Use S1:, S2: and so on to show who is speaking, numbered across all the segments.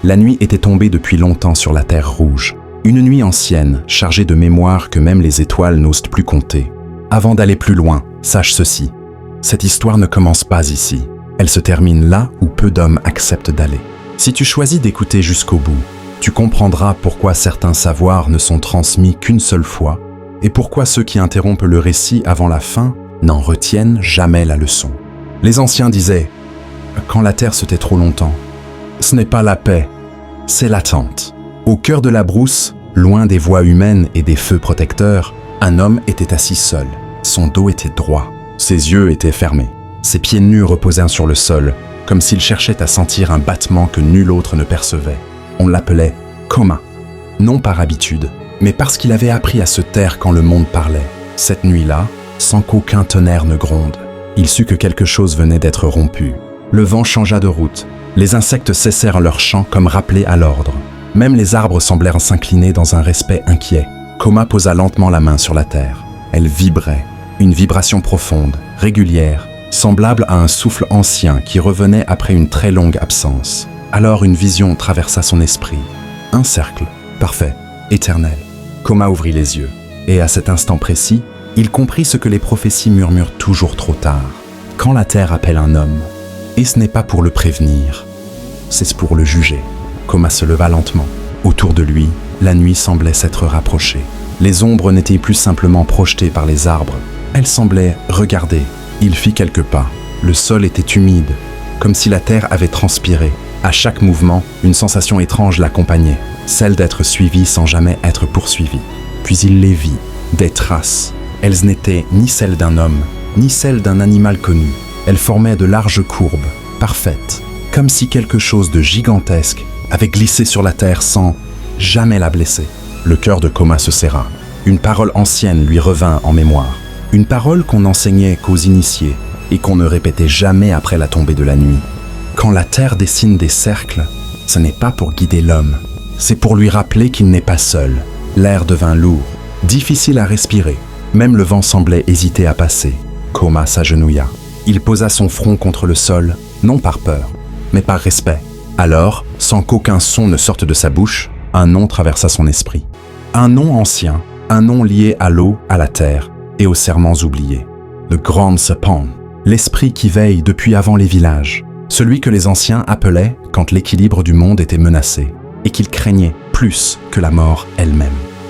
S1: La nuit était tombée depuis longtemps sur la Terre rouge. Une nuit ancienne, chargée de mémoires que même les étoiles n'osent plus compter. Avant d'aller plus loin, sache ceci. Cette histoire ne commence pas ici. Elle se termine là où peu d'hommes acceptent d'aller. Si tu choisis d'écouter jusqu'au bout, tu comprendras pourquoi certains savoirs ne sont transmis qu'une seule fois et pourquoi ceux qui interrompent le récit avant la fin n'en retiennent jamais la leçon. Les anciens disaient « Quand la terre se tait trop longtemps, ce n'est pas la paix, c'est l'attente. » Au cœur de la brousse, loin des voies humaines et des feux protecteurs, un homme était assis seul. Son dos était droit, ses yeux étaient fermés. Ses pieds nus reposaient sur le sol, comme s'il cherchait à sentir un battement que nul autre ne percevait. On l'appelait Koma, non par habitude, mais parce qu'il avait appris à se taire quand le monde parlait. Cette nuit-là, sans qu'aucun tonnerre ne gronde, il sut que quelque chose venait d'être rompu. Le vent changea de route, les insectes cessèrent leur chant comme rappelés à l'ordre. Même les arbres semblèrent s'incliner dans un respect inquiet. Koma posa lentement la main sur la terre. Elle vibrait, une vibration profonde, régulière, semblable à un souffle ancien qui revenait après une très longue absence. Alors une vision traversa son esprit. Un cercle, parfait, éternel. Koma ouvrit les yeux, et à cet instant précis, il comprit ce que les prophéties murmurent toujours trop tard. Quand la terre appelle un homme, et ce n'est pas pour le prévenir, c'est pour le juger. Koma se leva lentement. Autour de lui, la nuit semblait s'être rapprochée. Les ombres n'étaient plus simplement projetées par les arbres. Elles semblaient regarder. Il fit quelques pas. Le sol était humide, comme si la terre avait transpiré. À chaque mouvement, une sensation étrange l'accompagnait, celle d'être suivi sans jamais être poursuivi. Puis il les vit, des traces. Elles n'étaient ni celles d'un homme, ni celles d'un animal connu. Elles formaient de larges courbes, parfaites, comme si quelque chose de gigantesque avait glissé sur la terre sans jamais la blesser. Le cœur de Koma se serra. Une parole ancienne lui revint en mémoire. Une parole qu'on n'enseignait qu'aux initiés et qu'on ne répétait jamais après la tombée de la nuit. Quand la terre dessine des cercles, ce n'est pas pour guider l'homme, c'est pour lui rappeler qu'il n'est pas seul. L'air devint lourd, difficile à respirer. Même le vent semblait hésiter à passer. Koma s'agenouilla. Il posa son front contre le sol, non par peur, mais par respect. Alors, sans qu'aucun son ne sorte de sa bouche, un nom traversa son esprit. Un nom ancien, un nom lié à l'eau, à la terre et aux serments oubliés. Le Grand Serpent, l'esprit qui veille depuis avant les villages. Celui que les anciens appelaient quand l'équilibre du monde était menacé et qu'ils craignaient plus que la mort elle-même.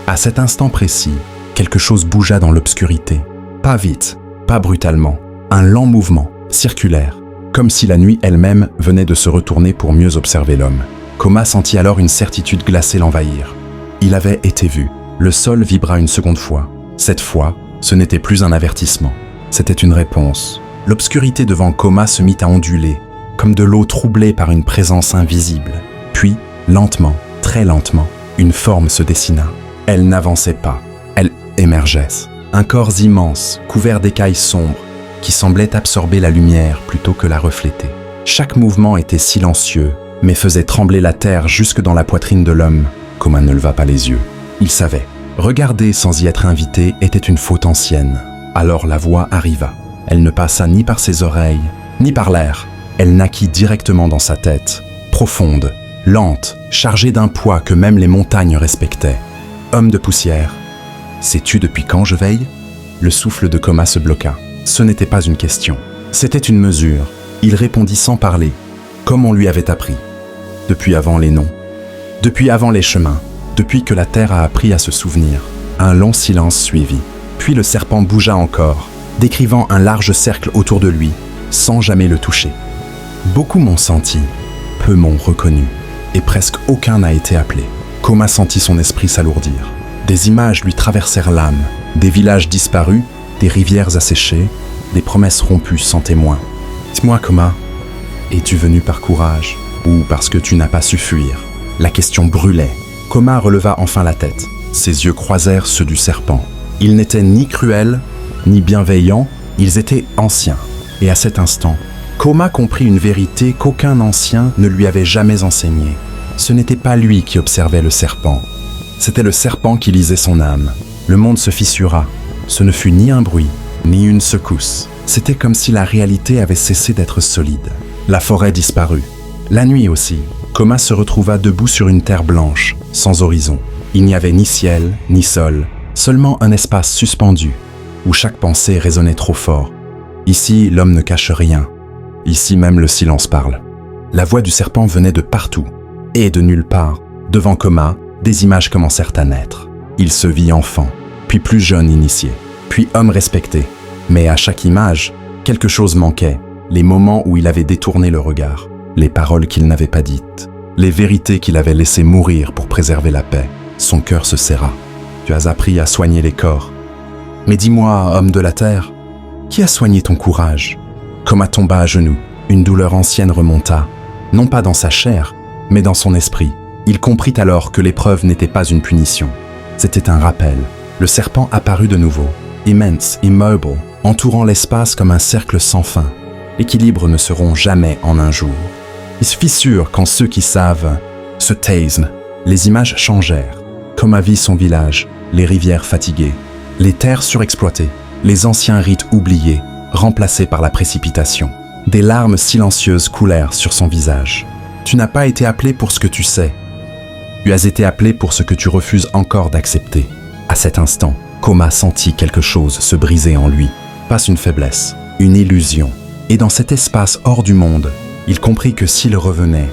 S1: À cet instant précis, quelque chose bougea dans l'obscurité. Pas vite, pas brutalement, un lent mouvement, circulaire, comme si la nuit elle-même venait de se retourner pour mieux observer l'homme. Koma sentit alors une certitude glacée l'envahir. Il avait été vu. Le sol vibra une seconde fois. Cette fois, ce n'était plus un avertissement. C'était une réponse. L'obscurité devant Koma se mit à onduler, comme de l'eau troublée par une présence invisible. Puis, lentement, très lentement, une forme se dessina. Elle n'avançait pas, elle émergeait. Un corps immense, couvert d'écailles sombres, qui semblait absorber la lumière plutôt que la refléter. Chaque mouvement était silencieux, mais faisait trembler la terre jusque dans la poitrine de l'homme. Koma ne leva pas les yeux. Il savait. Regarder sans y être invité était une faute ancienne. Alors la voix arriva. Elle ne passa ni par ses oreilles, ni par l'air. Elle naquit directement dans sa tête, profonde, lente, chargée d'un poids que même les montagnes respectaient. Homme de poussière, sais-tu depuis quand je veille ? Le souffle de Koma se bloqua. Ce n'était pas une question, c'était une mesure. Il répondit sans parler, comme on lui avait appris. Depuis avant les noms, depuis avant les chemins, depuis que la terre a appris à se souvenir. Un long silence suivit. Puis le serpent bougea encore, décrivant un large cercle autour de lui, sans jamais le toucher. Beaucoup m'ont senti, peu m'ont reconnu, et presque aucun n'a été appelé. Koma sentit son esprit s'alourdir. Des images lui traversèrent l'âme, des villages disparus, des rivières asséchées, des promesses rompues sans témoin. Dis-moi, Koma, es-tu venu par courage ou parce que tu n'as pas su fuir ? La question brûlait. Koma releva enfin la tête. Ses yeux croisèrent ceux du serpent. Ils n'étaient ni cruels, ni bienveillants, ils étaient anciens. Et à cet instant, Koma comprit une vérité qu'aucun ancien ne lui avait jamais enseignée. Ce n'était pas lui qui observait le serpent. C'était le serpent qui lisait son âme. Le monde se fissura. Ce ne fut ni un bruit, ni une secousse. C'était comme si la réalité avait cessé d'être solide. La forêt disparut. La nuit aussi. Koma se retrouva debout sur une terre blanche, sans horizon. Il n'y avait ni ciel, ni sol, seulement un espace suspendu, où chaque pensée résonnait trop fort. Ici, l'homme ne cache rien. Ici même, le silence parle. La voix du serpent venait de partout, et de nulle part. Devant Koma, des images commencèrent à naître. Il se vit enfant, puis plus jeune initié, puis homme respecté. Mais à chaque image, quelque chose manquait. Les moments où il avait détourné le regard, les paroles qu'il n'avait pas dites, les vérités qu'il avait laissées mourir pour préserver la paix. Son cœur se serra. Tu as appris à soigner les corps. Mais dis-moi, homme de la terre, qui a soigné ton courage? Koma tomba à genoux. Une douleur ancienne remonta, non pas dans sa chair, mais dans son esprit. Il comprit alors que l'épreuve n'était pas une punition. C'était un rappel. Le serpent apparut de nouveau, immense, immobile, entourant l'espace comme un cercle sans fin. L'équilibre ne se rompt jamais en un jour. Il se fissure quand ceux qui savent se taisent. Les images changèrent. Koma vit son village, les rivières fatiguées, les terres surexploitées, les anciens rites oubliés, remplacés par la précipitation. Des larmes silencieuses coulèrent sur son visage. Tu n'as pas été appelé pour ce que tu sais. Tu as été appelé pour ce que tu refuses encore d'accepter. À cet instant, Koma sentit quelque chose se briser en lui. Pas une faiblesse, une illusion. Et dans cet espace hors du monde, il comprit que s'il revenait,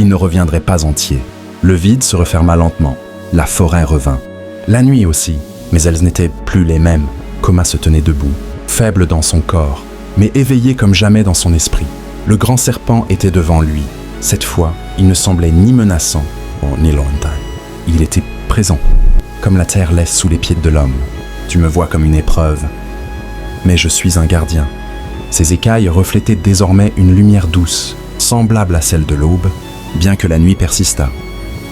S1: il ne reviendrait pas entier. Le vide se referma lentement. La forêt revint. La nuit aussi, mais elles n'étaient plus les mêmes. Koma se tenait debout, faible dans son corps, mais éveillé comme jamais dans son esprit. Le grand serpent était devant lui. Cette fois, il ne semblait ni menaçant, ni lointain. Il était présent, comme la terre laisse sous les pieds de l'homme. Tu me vois comme une épreuve, mais je suis un gardien. Ses écailles reflétaient désormais une lumière douce, semblable à celle de l'aube, bien que la nuit persistât.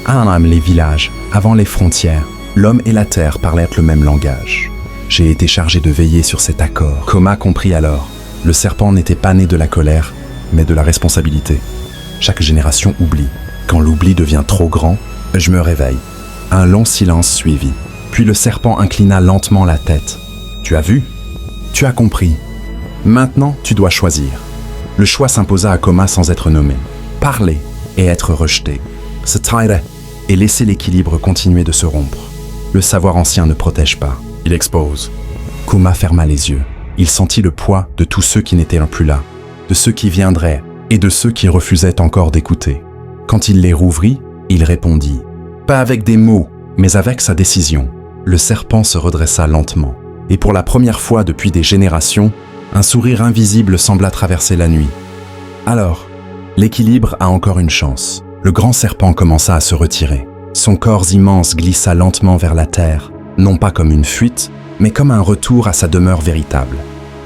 S1: À les villages, avant les frontières, l'homme et la terre parlèrent le même langage. J'ai été chargé de veiller sur cet accord. Koma comprit alors. Le serpent n'était pas né de la colère, mais de la responsabilité. Chaque génération oublie. Quand l'oubli devient trop grand, je me réveille. Un long silence suivit. Puis le serpent inclina lentement la tête. Tu as vu? Tu as compris. Maintenant, tu dois choisir. Le choix s'imposa à Koma sans être nommé. Parler et être rejeté. Se taire et laisser l'équilibre continuer de se rompre. Le savoir ancien ne protège pas, il expose. Koma ferma les yeux. Il sentit le poids de tous ceux qui n'étaient plus là, de ceux qui viendraient et de ceux qui refusaient encore d'écouter. Quand il les rouvrit, il répondit. Pas avec des mots, mais avec sa décision. Le serpent se redressa lentement. Et pour la première fois depuis des générations, un sourire invisible sembla traverser la nuit. Alors, l'équilibre a encore une chance. Le grand serpent commença à se retirer. Son corps immense glissa lentement vers la terre, non pas comme une fuite, mais comme un retour à sa demeure véritable.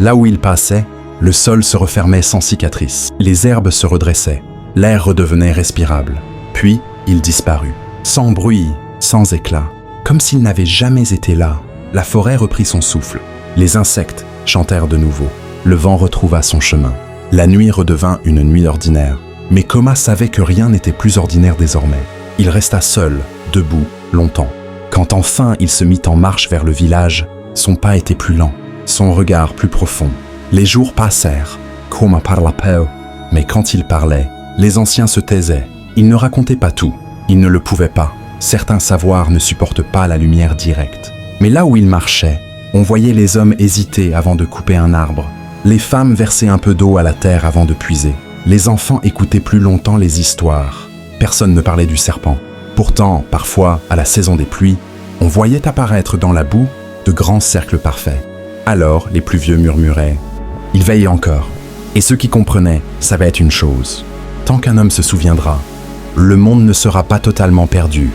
S1: Là où il passait, le sol se refermait sans cicatrice. Les herbes se redressaient, l'air redevenait respirable. Puis, il disparut, sans bruit, sans éclat, comme s'il n'avait jamais été là. La forêt reprit son souffle. Les insectes chantèrent de nouveau. Le vent retrouva son chemin. La nuit redevint une nuit ordinaire. Mais Koma savait que rien n'était plus ordinaire désormais. Il resta seul, debout, longtemps. Quand enfin il se mit en marche vers le village, son pas était plus lent, son regard plus profond. Les jours passèrent. Koma parla peu. Mais quand il parlait, les anciens se taisaient. Ils ne racontaient pas tout. Ils ne le pouvaient pas. Certains savoirs ne supportent pas la lumière directe. Mais là où il marchait, on voyait les hommes hésiter avant de couper un arbre. Les femmes verser un peu d'eau à la terre avant de puiser. Les enfants écoutaient plus longtemps les histoires. Personne ne parlait du serpent. Pourtant, parfois, à la saison des pluies, on voyait apparaître dans la boue de grands cercles parfaits. Alors, les plus vieux murmuraient « Il veille encore ». Et ceux qui comprenaient savaient une chose. Tant qu'un homme se souviendra, le monde ne sera pas totalement perdu.